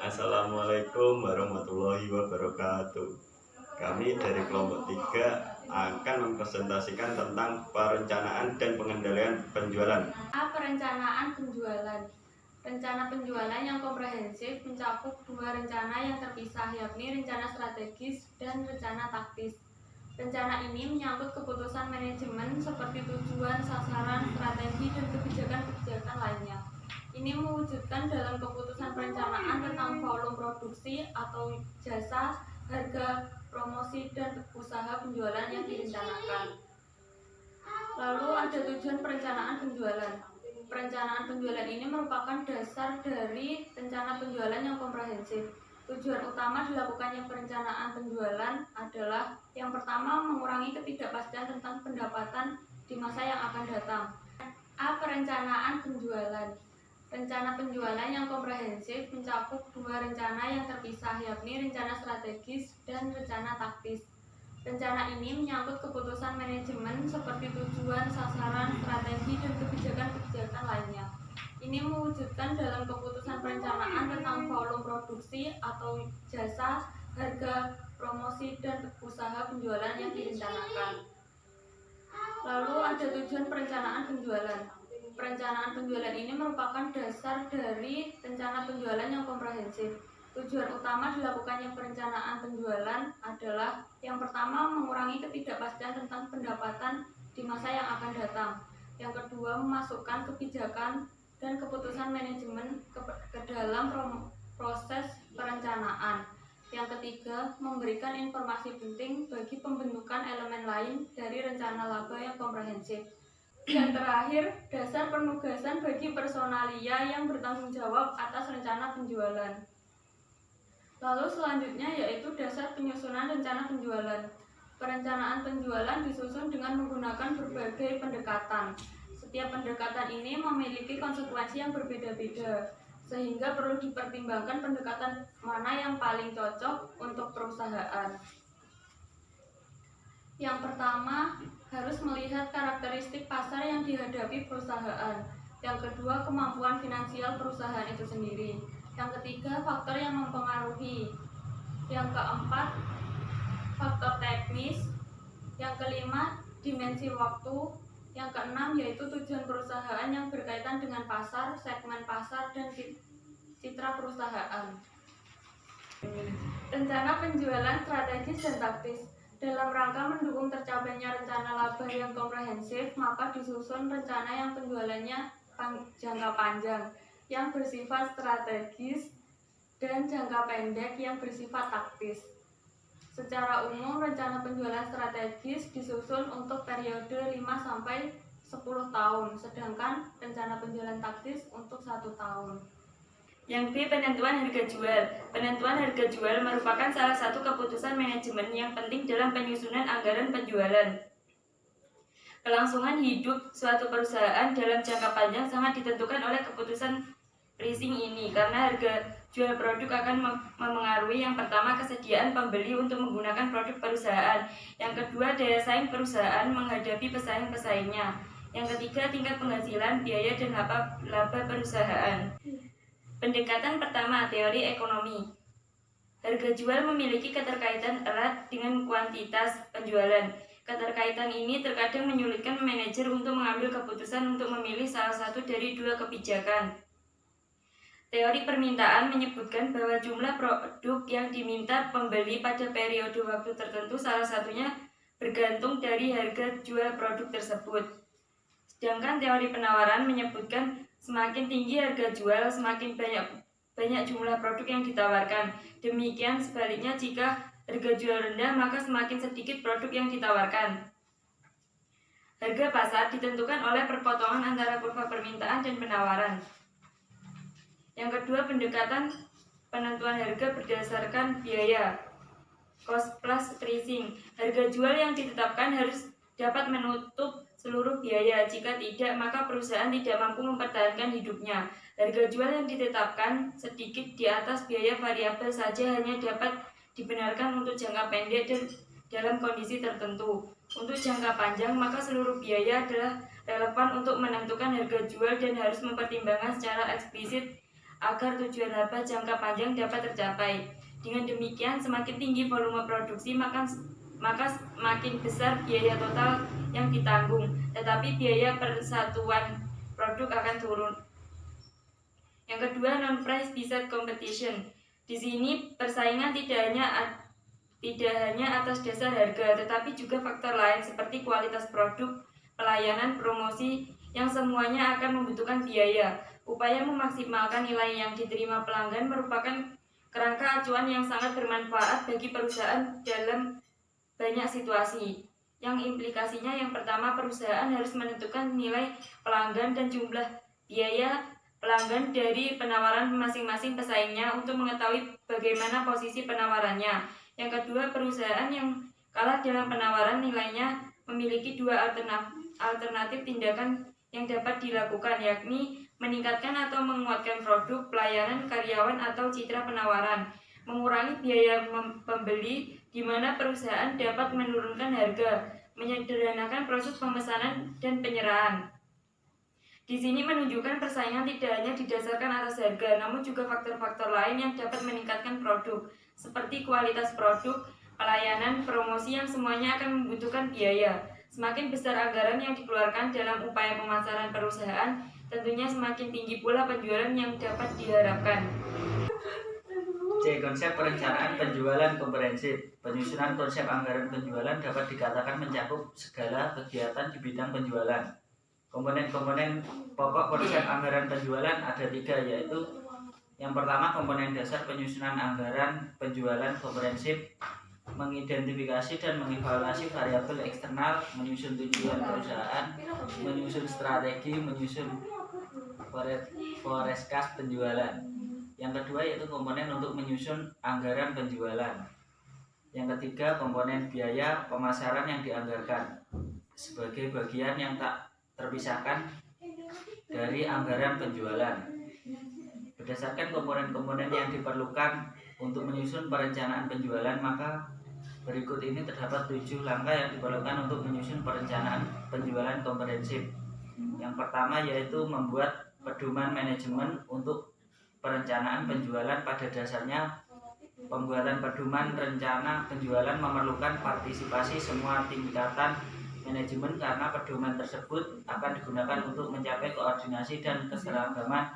Assalamualaikum warahmatullahi wabarakatuh. Kami dari kelompok 3 akan mempresentasikan tentang perencanaan dan pengendalian penjualan. Perencanaan penjualan. Rencana penjualan yang komprehensif mencakup dua rencana yang terpisah, yakni rencana strategis dan rencana taktis. Rencana ini menyangkut keputusan manajemen seperti tujuan, sasaran, strategi, dan kebijakan-kebijakan lainnya. Ini mewujudkan dalam keputusan perencanaan tentang volume produksi atau jasa, harga, promosi, dan usaha penjualan yang direncanakan. Lalu ada tujuan perencanaan penjualan. Perencanaan penjualan ini merupakan dasar dari rencana penjualan yang komprehensif. Tujuan utama dilakukannya perencanaan penjualan adalah yang pertama, mengurangi ketidakpastian tentang pendapatan di masa yang akan datang. Perencanaan penjualan. Rencana penjualan yang komprehensif mencakup dua rencana yang terpisah, yakni rencana strategis dan rencana taktis. Rencana ini menyangkut keputusan manajemen seperti tujuan, sasaran, strategi, dan kebijakan-kebijakan lainnya. Ini mewujudkan dalam keputusan perencanaan tentang volume produksi atau jasa, harga, promosi, dan usaha penjualan yang direncanakan. Lalu ada tujuan perencanaan penjualan. Perencanaan penjualan ini merupakan dasar dari rencana penjualan yang komprehensif. Tujuan utama dilakukannya perencanaan penjualan adalah yang pertama, mengurangi ketidakpastian tentang pendapatan di masa yang akan datang. Yang kedua, memasukkan kebijakan dan keputusan manajemen ke dalam proses perencanaan. Yang ketiga, memberikan informasi penting bagi pembentukan elemen lain dari rencana laba yang komprehensif. Yang terakhir, dasar penugasan bagi personalia yang bertanggung jawab atas rencana penjualan. Lalu selanjutnya yaitu dasar penyusunan rencana penjualan. Perencanaan penjualan disusun dengan menggunakan berbagai pendekatan. Setiap pendekatan ini memiliki konsekuensi yang berbeda-beda, sehingga perlu dipertimbangkan pendekatan mana yang paling cocok untuk perusahaan. Yang pertama, harus melihat karakteristik pasar yang dihadapi perusahaan. Yang kedua, kemampuan finansial perusahaan itu sendiri. Yang ketiga, faktor yang mempengaruhi. Yang keempat, faktor teknis. Yang kelima, dimensi waktu. Yang keenam, yaitu tujuan perusahaan yang berkaitan dengan pasar, segmen pasar, dan citra perusahaan. Rencana penjualan strategis dan taktis. Dalam rangka mendukung tercapainya rencana laba yang komprehensif, maka disusun rencana yang penjualannya jangka panjang, yang bersifat strategis, dan jangka pendek yang bersifat taktis. Secara umum, rencana penjualan strategis disusun untuk periode 5-10 tahun, sedangkan rencana penjualan taktis untuk 1 tahun. Yang B, penentuan harga jual. Penentuan harga jual merupakan salah satu keputusan manajemen yang penting dalam penyusunan anggaran penjualan. Kelangsungan hidup suatu perusahaan dalam jangka panjang sangat ditentukan oleh keputusan pricing ini, karena harga jual produk akan memengaruhi yang pertama, kesediaan pembeli untuk menggunakan produk perusahaan. Yang kedua, daya saing perusahaan menghadapi pesaing-pesaingnya. Yang ketiga, tingkat penghasilan, biaya, dan laba perusahaan. Pendekatan pertama, teori ekonomi. Harga jual memiliki keterkaitan erat dengan kuantitas penjualan. Keterkaitan ini terkadang menyulitkan manajer untuk mengambil keputusan untuk memilih salah satu dari dua kebijakan. Teori permintaan menyebutkan bahwa jumlah produk yang diminta pembeli pada periode waktu tertentu salah satunya bergantung dari harga jual produk tersebut. Sedangkan teori penawaran menyebutkan semakin tinggi harga jual, semakin banyak jumlah produk yang ditawarkan. Demikian sebaliknya, jika harga jual rendah, maka semakin sedikit produk yang ditawarkan. Harga pasar ditentukan oleh perpotongan antara kurva permintaan dan penawaran. Yang kedua, pendekatan penentuan harga berdasarkan biaya, cost plus pricing. Harga jual yang ditetapkan harus dapat menutup seluruh biaya. Jika tidak, maka perusahaan tidak mampu mempertahankan hidupnya. Harga jual yang ditetapkan sedikit di atas biaya variabel saja hanya dapat dibenarkan untuk jangka pendek dan dalam kondisi tertentu. Untuk jangka panjang, maka seluruh biaya adalah relevan untuk menentukan harga jual dan harus mempertimbangkan secara eksplisit agar tujuan laba jangka panjang dapat tercapai. Dengan demikian, semakin tinggi volume produksi, maka semakin besar biaya total yang ditanggung, tetapi biaya persatuan produk akan turun. Yang kedua, non-price based competition. Di sini persaingan tidak hanya atas dasar harga, tetapi juga faktor lain seperti kualitas produk, pelayanan, promosi, yang semuanya akan membutuhkan biaya. Upaya memaksimalkan nilai yang diterima pelanggan merupakan kerangka acuan yang sangat bermanfaat bagi perusahaan dalam banyak situasi. Yang implikasinya yang pertama, perusahaan harus menentukan nilai pelanggan dan jumlah biaya pelanggan dari penawaran masing-masing pesaingnya untuk mengetahui bagaimana posisi penawarannya. Yang kedua, perusahaan yang kalah dalam penawaran nilainya memiliki dua alternatif tindakan yang dapat dilakukan, yakni meningkatkan atau menguatkan produk, pelayanan, karyawan, atau citra penawaran, mengurangi biaya pembeli, di mana perusahaan dapat menurunkan harga, menyederhanakan proses pemesanan dan penyerahan. Di sini menunjukkan persaingan tidak hanya didasarkan atas harga, namun juga faktor-faktor lain yang dapat meningkatkan produk, seperti kualitas produk, pelayanan, promosi, yang semuanya akan membutuhkan biaya. Semakin besar anggaran yang dikeluarkan dalam upaya pemasaran perusahaan, tentunya semakin tinggi pula penjualan yang dapat diharapkan. C. Konsep perencanaan penjualan komprehensif. Penyusunan konsep anggaran penjualan dapat dikatakan mencakup segala kegiatan di bidang penjualan. Komponen-komponen pokok konsep anggaran penjualan ada 3, yaitu yang pertama, komponen dasar penyusunan anggaran penjualan komprehensif, mengidentifikasi dan mengevaluasi variabel eksternal, menyusun tujuan perusahaan, menyusun strategi, menyusun forecast penjualan. Yang kedua yaitu komponen untuk menyusun anggaran penjualan. Yang ketiga, komponen biaya pemasaran yang dianggarkan sebagai bagian yang tak terpisahkan dari anggaran penjualan. Berdasarkan komponen-komponen yang diperlukan untuk menyusun perencanaan penjualan, maka berikut ini terdapat 7 langkah yang diperlukan untuk menyusun perencanaan penjualan komprehensif. Yang pertama yaitu membuat pedoman manajemen untuk perencanaan penjualan. Pada dasarnya, pembuatan pedoman rencana penjualan memerlukan partisipasi semua tingkatan manajemen, karena pedoman tersebut akan digunakan untuk mencapai koordinasi dan keseragaman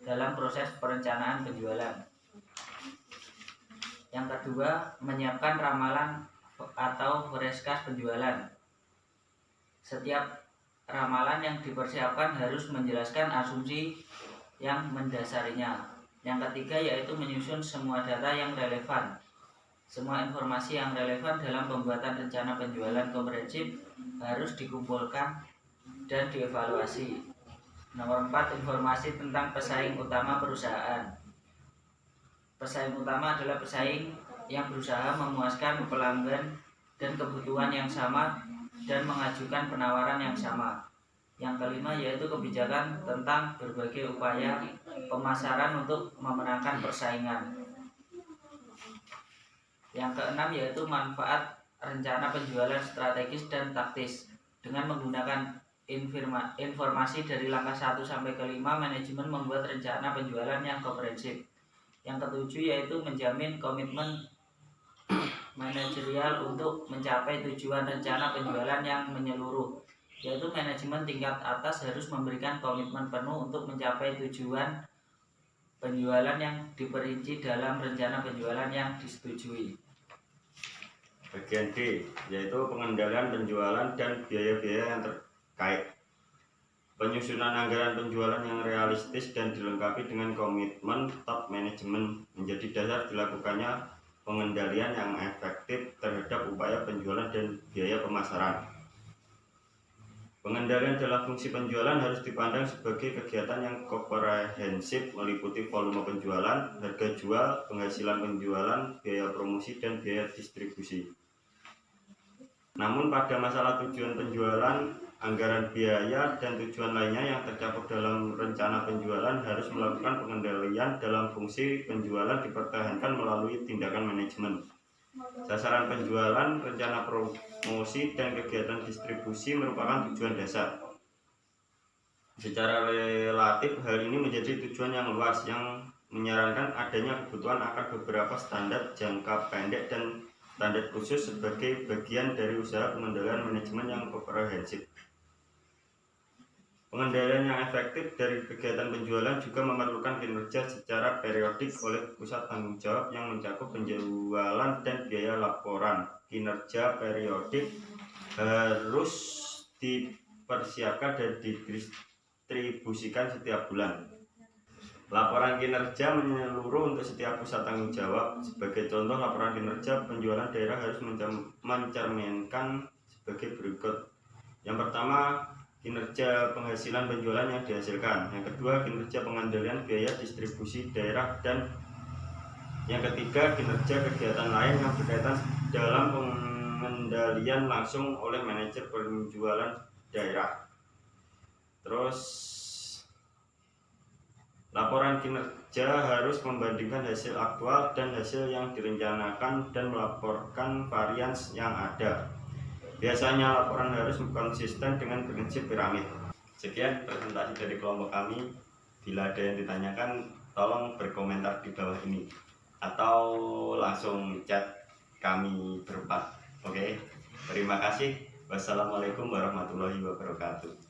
dalam proses perencanaan penjualan. Yang kedua, menyiapkan ramalan atau forecast penjualan. Setiap ramalan yang dipersiapkan harus menjelaskan asumsi yang mendasarinya. Yang ketiga yaitu menyusun semua data yang relevan. Semua informasi yang relevan dalam pembuatan rencana penjualan komprehensif harus dikumpulkan dan dievaluasi. Nomor 4, informasi tentang pesaing utama perusahaan. Pesaing utama adalah pesaing yang berusaha memuaskan pelanggan dan kebutuhan yang sama dan mengajukan penawaran yang sama. Yang kelima yaitu kebijakan tentang berbagai upaya pemasaran untuk memenangkan persaingan. Yang keenam yaitu manfaat rencana penjualan strategis dan taktis. Dengan menggunakan informasi dari langkah 1 sampai ke 5, manajemen membuat rencana penjualan yang komprehensif. Yang ketujuh yaitu menjamin komitmen manajerial untuk mencapai tujuan rencana penjualan yang menyeluruh, yaitu manajemen tingkat atas harus memberikan komitmen penuh untuk mencapai tujuan penjualan yang diperinci dalam rencana penjualan yang disetujui. Bagian D yaitu pengendalian penjualan dan biaya-biaya yang terkait. Penyusunan anggaran penjualan yang realistis dan dilengkapi dengan komitmen top manajemen menjadi dasar dilakukannya pengendalian yang efektif terhadap upaya penjualan dan biaya pemasaran. Pengendalian dalam fungsi penjualan harus dipandang sebagai kegiatan yang komprehensif, meliputi volume penjualan, harga jual, penghasilan penjualan, biaya promosi, dan biaya distribusi. Namun pada masalah tujuan penjualan, anggaran biaya, dan tujuan lainnya yang tercakup dalam rencana penjualan harus melakukan pengendalian dalam fungsi penjualan dipertahankan melalui tindakan manajemen. Sasaran penjualan, rencana promosi, dan kegiatan distribusi merupakan tujuan dasar. Secara relatif, hal ini menjadi tujuan yang luas yang menyarankan adanya kebutuhan akan beberapa standar jangka pendek dan standar khusus sebagai bagian dari usaha pengendalian manajemen yang komprehensif. Pengendalian yang efektif dari kegiatan penjualan juga memerlukan kinerja secara periodik oleh pusat tanggung jawab yang mencakup penjualan dan biaya laporan. Kinerja periodik harus dipersiapkan dan didistribusikan setiap bulan. Laporan kinerja menyeluruh untuk setiap pusat tanggung jawab. Sebagai contoh, laporan kinerja penjualan daerah harus mencerminkan sebagai berikut. Yang pertama, kinerja penghasilan penjualan yang dihasilkan. Yang kedua, kinerja pengendalian biaya distribusi daerah. Dan yang ketiga, kinerja kegiatan lain yang berkaitan dalam pengendalian langsung oleh manajer penjualan daerah. Terus, laporan kinerja harus membandingkan hasil aktual dan hasil yang direncanakan dan melaporkan varians yang ada. Biasanya laporan harus konsisten dengan prinsip piramid. Sekian presentasi dari kelompok kami. Bila ada yang ditanyakan, tolong berkomentar di bawah ini atau langsung chat kami berempat. Oke, terima kasih. Wassalamualaikum warahmatullahi wabarakatuh.